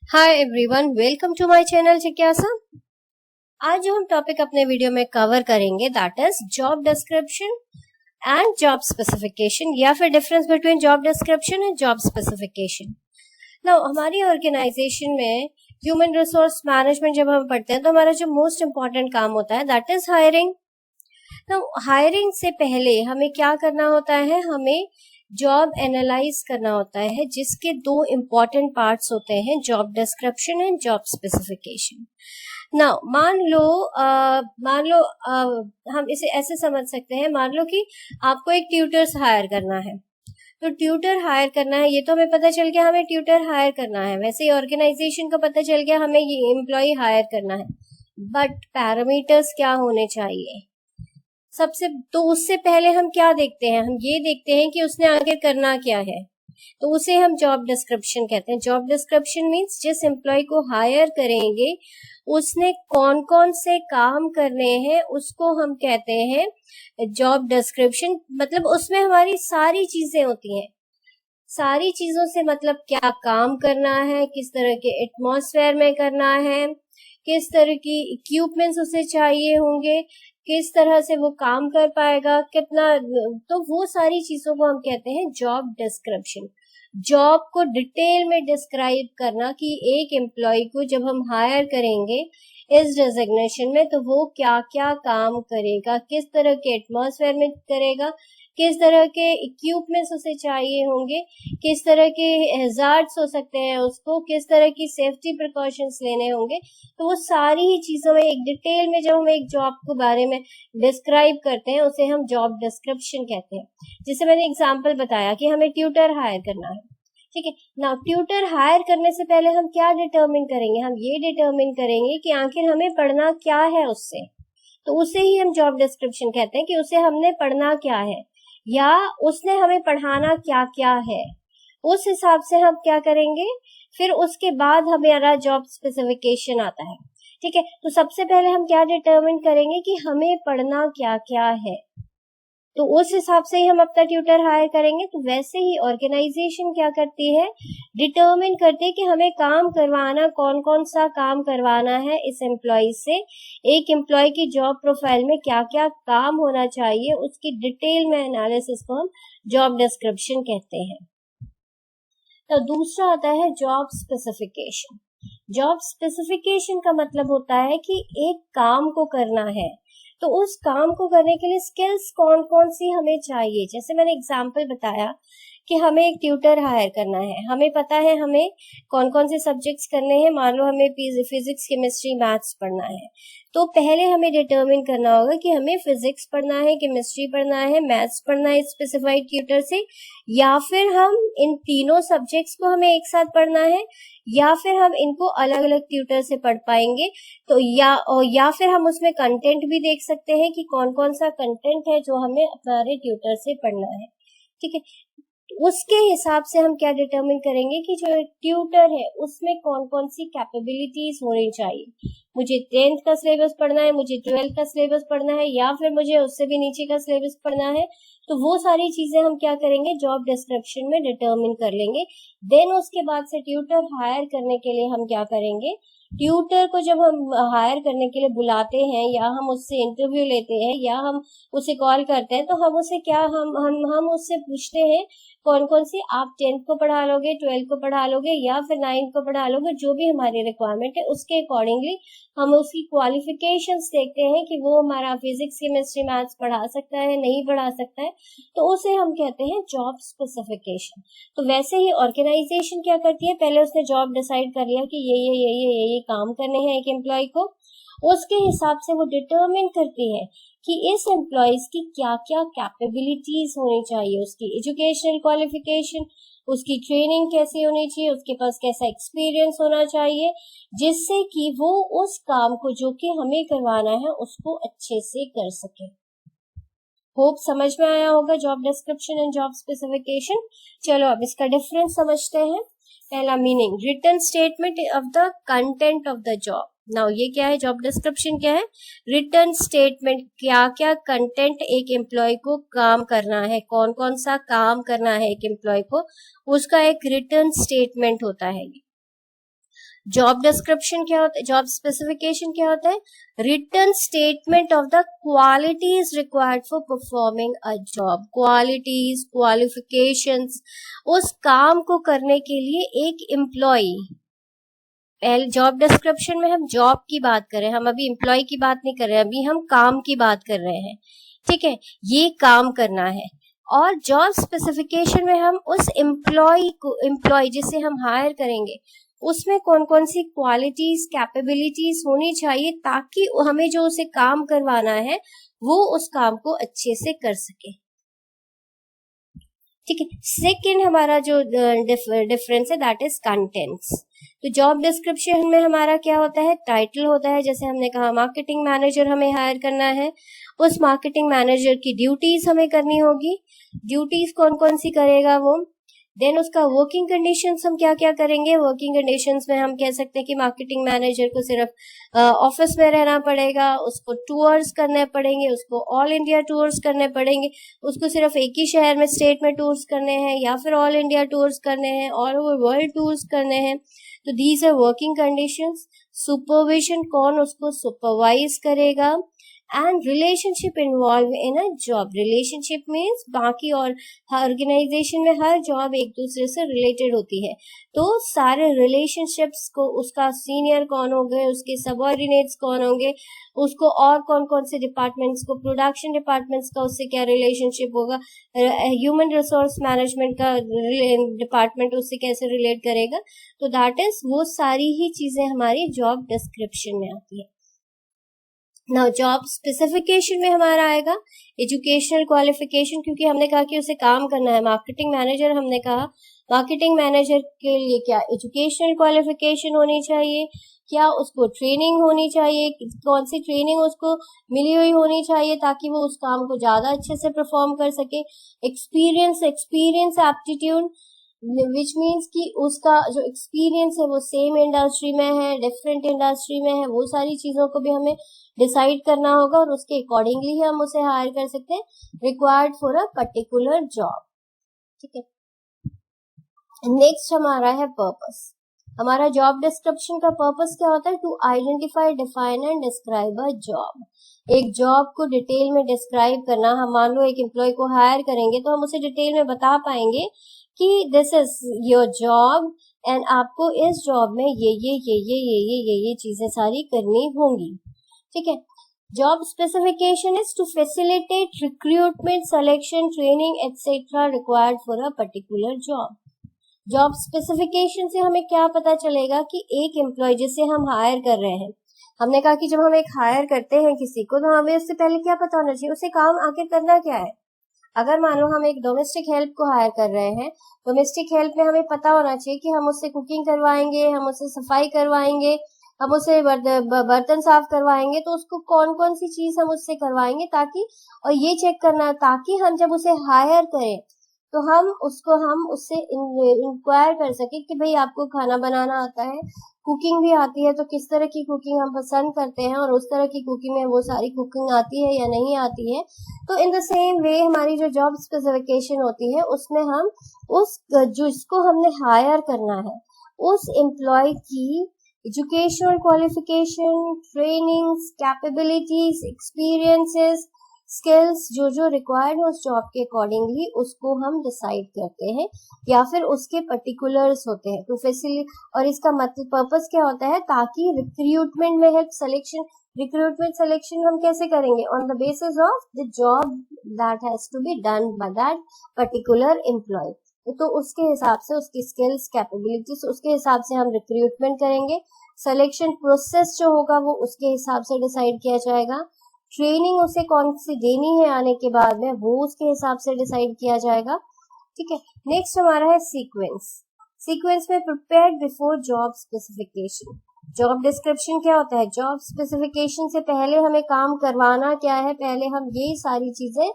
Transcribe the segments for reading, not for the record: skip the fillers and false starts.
Hi everyone, welcome to my channel जिज्ञासा। आज जो हम टॉपिक अपने वीडियो में कवर करेंगे that is job description and job specification, या फिर difference between job description and job specification. Now हमारी ऑर्गेनाइजेशन में ह्यूमन रिसोर्स मैनेजमेंट जब हम पढ़ते हैं तो हमारा जो मोस्ट इम्पॉर्टेंट काम होता है that is hiring. Now hiring से पहले हमें क्या करना होता है, हमें जॉब एनालाइज करना होता है, जिसके दो इम्पॉर्टेंट पार्ट्स होते हैं, job description and job specification. Now मान लो हम इसे ऐसे समझ सकते हैं, मान लो कि आपको एक ट्यूटर्स हायर करना है। तो ट्यूटर हायर करना है, ये तो हमें पता चल गया हमें ट्यूटर हायर करना है। वैसे ही ऑर्गेनाइजेशन को पता चल गया हमें ये एम्प्लॉय हायर करना है, बट पैरामीटर्स क्या होने चाहिए तो उससे पहले हम क्या देखते हैं, हम ये देखते हैं कि उसने आगे करना क्या है। तो उसे हम जॉब डिस्क्रिप्शन कहते हैं। जॉब डिस्क्रिप्शन मीन्स जिस एम्प्लॉय को हायर करेंगे उसने कौन कौन से काम करने हैं, उसको हम कहते हैं जॉब डिस्क्रिप्शन। मतलब उसमें हमारी सारी चीजें होती हैं। सारी चीजों से मतलब क्या काम करना है, किस तरह के एटमॉस्फेयर में करना है, किस तरह की इक्विपमेंट्स उसे चाहिए होंगे, किस तरह से वो काम कर पाएगा, कितना। तो वो सारी चीजों को हम कहते हैं जॉब डिस्क्रिप्शन। जॉब को डिटेल में डिस्क्राइब करना कि एक एम्प्लॉय को जब हम हायर करेंगे इस डेजिग्नेशन में तो वो क्या क्या काम करेगा, किस तरह के एटमॉस्फेयर में करेगा, किस तरह के इक्विपमेंट्स उसे चाहिए होंगे, किस तरह के हैजार्ड्स हो सकते हैं उसको, किस तरह की सेफ्टी प्रिकॉशंस लेने होंगे। तो वो सारी ही चीजों में एक डिटेल में जब हम एक जॉब के बारे में डिस्क्राइब करते हैं उसे हम जॉब डिस्क्रिप्शन कहते हैं। जैसे मैंने एग्जांपल बताया कि हमें ट्यूटर हायर करना है, ठीक है ना। ट्यूटर हायर करने से पहले हम क्या डिटरमिन करेंगे, हम ये डिटरमिन करेंगे कि आखिर हमें पढ़ना क्या है उससे। तो उसे ही हम जॉब डिस्क्रिप्शन कहते हैं कि उसे हमने पढ़ना क्या है या उसने हमें पढ़ाना क्या क्या है। उस हिसाब से हम क्या करेंगे, फिर उसके बाद हमारा जॉब स्पेसिफिकेशन आता है, ठीक है। तो सबसे पहले हम क्या डिटरमिन करेंगे कि हमें पढ़ना क्या क्या है, तो उस हिसाब से ही हम अपना ट्यूटर हायर करेंगे। तो वैसे ही ऑर्गेनाइजेशन क्या करती है, डिटरमिन करती है कि हमें काम करवाना, कौन कौन सा काम करवाना है इस एम्प्लॉय से। एक एम्प्लॉय की जॉब प्रोफाइल में क्या क्या काम होना चाहिए, उसकी डिटेल में एनालिसिस को हम जॉब डिस्क्रिप्शन कहते हैं। तो दूसरा आता है जॉब स्पेसिफिकेशन। जॉब स्पेसिफिकेशन का मतलब होता है कि एक काम को करना है तो उस काम को करने के लिए स्किल्स कौन कौन सी हमें चाहिए। जैसे मैंने एग्जांपल बताया कि हमें एक ट्यूटर हायर करना है, हमें पता है हमें कौन कौन से सब्जेक्ट्स करने हैं। मान लो हमें फिजिक्स, केमिस्ट्री, मैथ्स पढ़ना है, तो पहले हमें डिटरमिन करना होगा कि हमें फिजिक्स पढ़ना है, केमिस्ट्री पढ़ना है, मैथ्स पढ़ना है स्पेसिफाइड ट्यूटर से, या फिर हम इन तीनों सब्जेक्ट्स को हमें एक साथ पढ़ना है, या फिर हम इनको अलग अलग ट्यूटर से पढ़ पाएंगे। तो या फिर हम उसमें कंटेंट भी देख सकते हैं कि कौन कौन सा कंटेंट है जो हमें हमारे ट्यूटर से पढ़ना है, ठीक है। उसके हिसाब से हम क्या डिटरमिन करेंगे कि जो ट्यूटर है उसमें कौन कौन सी कैपेबिलिटीज होनी चाहिए। मुझे 10th का सिलेबस पढ़ना है, मुझे 12th का सिलेबस पढ़ना है, या फिर मुझे उससे भी नीचे का सिलेबस पढ़ना है। तो वो सारी चीजें हम क्या करेंगे, जॉब डिस्क्रिप्शन में डिटरमिन कर लेंगे। देन उसके बाद से ट्यूटर हायर करने के लिए हम क्या करेंगे, ट्यूटर को जब हम हायर करने के लिए बुलाते हैं या हम उससे इंटरव्यू लेते हैं या हम उसे कॉल करते हैं, तो हम उसे क्या हम उससे पूछते हैं कौन कौन सी आप 10th को पढ़ा लोगे, 12th को पढ़ा लोगे, या फिर 9th को पढ़ा लोगे। जो भी हमारी रिक्वायरमेंट है उसके अकॉर्डिंगली हम उसकी क्वालिफिकेशंस देखते हैं कि वो हमारा फिजिक्स, केमिस्ट्री, मैथ्स पढ़ा सकता है, नहीं पढ़ा सकता है। तो उसे हम कहते हैं जॉब स्पेसिफिकेशन। तो वैसे ही ऑर्गेनाइजेशन क्या करती है, पहले उसने जॉब डिसाइड कर लिया कि ये काम करने हैं एक एम्प्लॉय को। उसके हिसाब से वो डिटरमिन करती है कि इस एम्प्लॉयज की क्या क्या कैपेबिलिटीज होनी चाहिए, उसकी एजुकेशनल क्वालिफिकेशन, उसकी ट्रेनिंग कैसी होनी चाहिए, उसके पास कैसा एक्सपीरियंस होना चाहिए, जिससे कि वो उस काम को जो कि हमें करवाना है उसको अच्छे से कर सके। होप समझ में आया होगा job description and job specification. चलो अब इसका डिफरेंस समझते हैं। पहला meaning, written statement of the content of the job. Now ये क्या है, जॉब डिस्क्रिप्शन क्या है, रिटन स्टेटमेंट, क्या क्या कंटेंट एक एम्प्लॉय को काम करना है, कौन कौन सा काम करना है एक एम्प्लॉय को, उसका एक रिटन स्टेटमेंट होता है। जॉब डिस्क्रिप्शन क्या होता है, जॉब स्पेसिफिकेशन क्या होता है, written statement of the qualities required for performing a job, qualities, qualifications, उस काम को करने के लिए एक एम्प्लॉय, पहले जॉब डिस्क्रिप्शन में हम जॉब की बात कर रहे हैं, हम अभी एम्प्लॉय की बात नहीं कर रहे हैं, अभी हम काम की बात कर रहे हैं, ठीक है, ये काम करना है। और जॉब स्पेसिफिकेशन में हम उस एम्प्लॉय जिसे हम हायर करेंगे उसमें कौन कौन सी क्वालिटीज, कैपेबिलिटीज होनी चाहिए ताकि हमें जो उसे काम करवाना है वो उस काम को अच्छे से कर सके, ठीक है। सेकेंड हमारा जो डिफरेंस है दैट इज कंटेंट्स। तो जॉब डिस्क्रिप्शन में हमारा क्या होता है, टाइटल होता है, जैसे हमने कहा मार्केटिंग मैनेजर हमें हायर करना है, उस मार्केटिंग मैनेजर की ड्यूटीज हमें करनी होगी, ड्यूटीज कौन कौन सी करेगा वो, देन उसका वर्किंग कंडीशंस हम क्या क्या करेंगे, वर्किंग कंडीशंस में हम कह सकते हैं कि मार्केटिंग मैनेजर को सिर्फ ऑफिस में रहना पड़ेगा, उसको टूर्स करने पड़ेंगे, उसको ऑल इंडिया टूर्स करने पड़ेंगे, उसको सिर्फ एक ही शहर में, स्टेट में टूर्स करने हैं या फिर ऑल इंडिया टूर्स करने हैं, ऑल ओवर वर्ल्ड टूर्स करने हैं। तो these are working conditions. Supervision, कौन उसको सुपरवाइज करेगा, and relationship involve in a job. Relationship means बाकी और ऑर्गेनाइजेशन में हर जॉब एक दूसरे से रिलेटेड होती है, तो सारे रिलेशनशिप्स को, उसका सीनियर कौन होंगे, उसके सबऑर्डिनेट्स कौन होंगे, उसको और कौन कौन से डिपार्टमेंट्स को, प्रोडक्शन डिपार्टमेंट्स का उससे क्या रिलेशनशिप होगा, ह्यूमन रिसोर्स मैनेजमेंट का डिपार्टमेंट उससे कैसे रिलेट करेगा, तो दैट इज, वो सारी ही चीजें हमारी जॉब डिस्क्रिप्शन में आती है। नाउ जॉब स्पेसिफिकेशन में हमारा आएगा एजुकेशनल क्वालिफिकेशन, क्योंकि हमने कहा कि उसे काम करना है, मार्केटिंग मैनेजर, हमने कहा मार्केटिंग मैनेजर के लिए क्या एजुकेशनल क्वालिफिकेशन होनी चाहिए, क्या उसको ट्रेनिंग होनी चाहिए, कौन सी ट्रेनिंग उसको मिली हुई होनी चाहिए ताकि वो उस काम को ज्यादा अच्छे से परफॉर्म कर सके। एक्सपीरियंस एप्टीट्यूड, विच मीन्स कि उसका जो एक्सपीरियंस है वो सेम इंडस्ट्री में है, डिफरेंट इंडस्ट्री में है, वो सारी चीजों को भी हमें डिसाइड करना होगा और उसके अकॉर्डिंगली हम उसे हायर कर सकते हैं, required for a particular job, ठीक है। नेक्स्ट हमारा है पर्पस। हमारा जॉब डिस्क्रिप्शन का पर्पस क्या होता है, to identify, define and describe a job. एक जॉब को डिटेल में डिस्क्राइब करना। हम मान लो एक एम्प्लॉय को हायर करेंगे तो हम उसे डिटेल में बता पाएंगे कि this is your job and आपको इस जॉब में ये चीजें सारी करनी होंगी, ठीक है। Job specification is to facilitate recruitment, selection, training etcetera required for a particular job. Job specification से हमें क्या पता चलेगा कि एक एम्प्लॉय जिसे हम हायर कर रहे हैं, हमने कहा कि जब हम एक हायर करते हैं किसी को तो हमें उससे पहले क्या पता होना चाहिए, उसे काम आखिर करना क्या है। अगर मान लो हम एक डोमेस्टिक हेल्प को हायर कर रहे हैं, डोमेस्टिक हेल्प में हमें पता होना चाहिए कि हम उससे कुकिंग करवाएंगे, हम उससे सफाई करवाएंगे, हम उसे बर्तन साफ करवाएंगे, तो उसको कौन कौन सी चीज हम उससे करवाएंगे, ताकि, और ये चेक करना है ताकि हम जब उसे हायर करें तो हम उससे इंक्वायर कर सके कि भाई आपको खाना बनाना आता है, कुकिंग भी आती है, तो किस तरह की कुकिंग हम पसंद करते हैं और उस तरह की कुकिंग में वो सारी कुकिंग आती है या नहीं आती है। तो इन द सेम वे हमारी जो जॉब स्पेसिफिकेशन होती है उसमें हम उस जिसको हमने हायर करना है उस एम्प्लॉय की educational qualification, trainings, capabilities, experiences, skills जो रिक्वायर्ड है उस जॉब के अकॉर्डिंगली उसको हम डिसाइड करते हैं या फिर उसके पर्टिकुलर्स होते हैं टू फैसिलिटेट। और इसका मतलब पर्पस क्या होता है, ताकि रिक्रूटमेंट में हेल्प, सिलेक्शन, रिक्रूटमेंट सिलेक्शन हम कैसे करेंगे, on the basis of the job that has to be done by that particular employ. तो उसके हिसाब से उसकी स्किल्स, कैपेबिलिटीज, उसके हिसाब से हम रिक्रूटमेंट करेंगे। सिलेक्शन प्रोसेस जो होगा वो उसके हिसाब से डिसाइड किया जाएगा। ट्रेनिंग उसे कौन सी देनी है आने के बाद में वो उसके हिसाब से डिसाइड किया जाएगा, ठीक है। नेक्स्ट हमारा है सीक्वेंस। सीक्वेंस में prepared before job specification. Job description क्या होता है, जॉब स्पेसिफिकेशन से पहले हमें काम करवाना क्या है, पहले हम ये सारी चीजें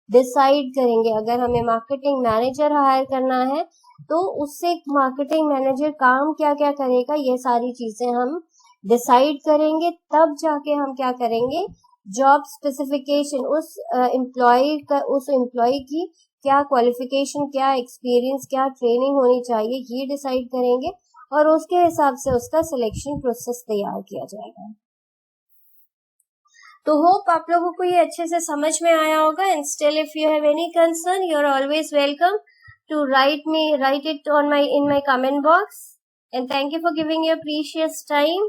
डिसाइड करेंगे। अगर हमें मार्केटिंग मैनेजर हायर करना है तो उससे मार्केटिंग मैनेजर काम क्या क्या करेगा, ये सारी चीजें हम डिसाइड करेंगे, तब जाके हम क्या करेंगे, जॉब स्पेसिफिकेशन उस एम्प्लॉय की क्या क्वालिफिकेशन, क्या एक्सपीरियंस, क्या ट्रेनिंग होनी चाहिए, ये डिसाइड करेंगे और उसके हिसाब से उसका सिलेक्शन प्रोसेस तैयार किया जाएगा। तो होप आप लोगों को ये अच्छे से समझ में आया होगा। And still if you have any concern, you are always welcome to write it in my comment box. And thank you for giving your precious time.